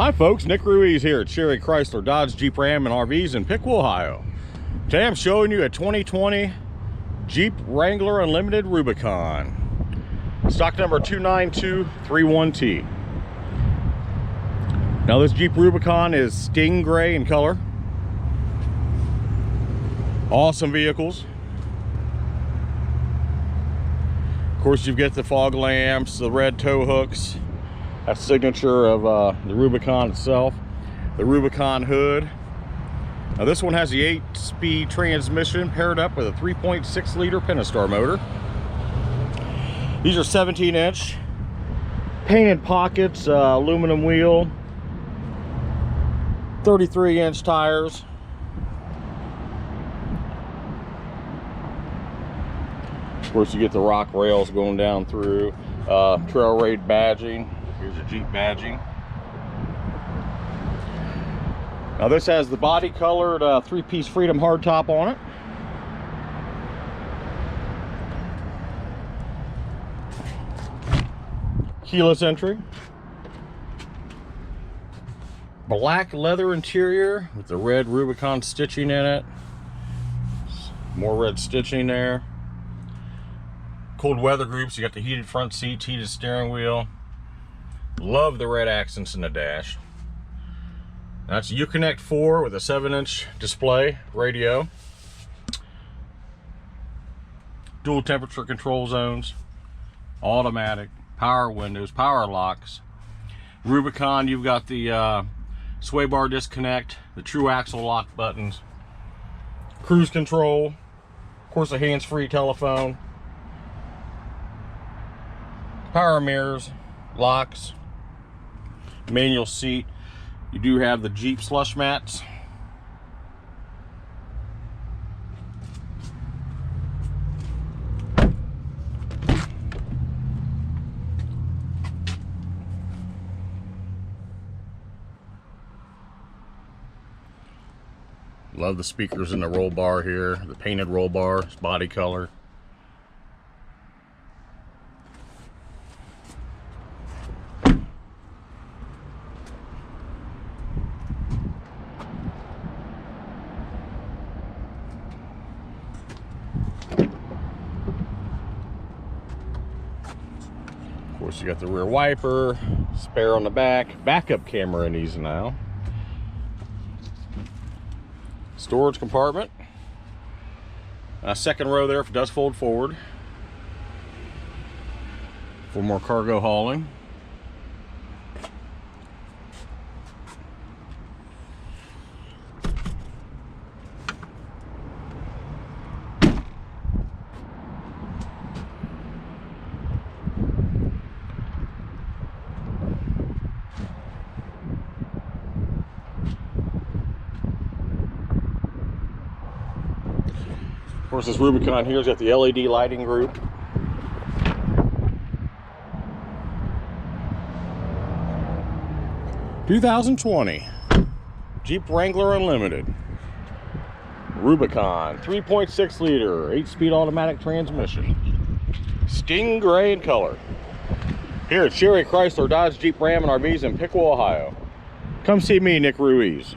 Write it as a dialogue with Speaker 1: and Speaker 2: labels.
Speaker 1: Hi folks, Nick Ruiz here at Cherry Chrysler Dodge Jeep Ram and RVs in Piqua, Ohio. Today I'm showing you a 2020 Jeep Wrangler Unlimited Rubicon. Stock number 29231T. Now this Jeep Rubicon is sting gray in color. Awesome vehicles. Of course you get the fog lamps, the red tow hooks. That's signature of the Rubicon itself. The Rubicon hood. Now this one has the 8-speed transmission paired up with a 3.6 liter Pentastar motor. These are 17-inch painted pockets, aluminum wheel, 33-inch tires. Of course you get the rock rails going down through, trail raid badging. Here's a Jeep badging. Now this has the body colored 3-piece Freedom hardtop on it. Keyless entry. Black leather interior with the red Rubicon stitching in it. More red stitching there. Cold weather groups, you got the heated front seats, heated steering wheel. Love the red accents in the dash. That's a Uconnect 4 with a 7-inch display radio. Dual temperature control zones. Automatic. Power windows. Power locks. Rubicon, you've got the sway bar disconnect. The true axle lock buttons. Cruise control. Of course a hands-free telephone. Power mirrors. Locks. Manual seat. You do have the Jeep slush mats. Love the speakers in the roll bar here, the painted roll bar, it's body color. Of course you got the rear wiper, spare on the back, backup camera in these now. Storage compartment. Second row there if it does fold forward for more cargo hauling. Of course, this Rubicon here's got the LED lighting group. (2020) Jeep Wrangler Unlimited Rubicon, 3.6 liter, 8-speed automatic transmission, sting gray in color. Here at Cherry Chrysler Dodge Jeep Ram and RVs in Piqua, Ohio. Come see me, Nick Ruiz.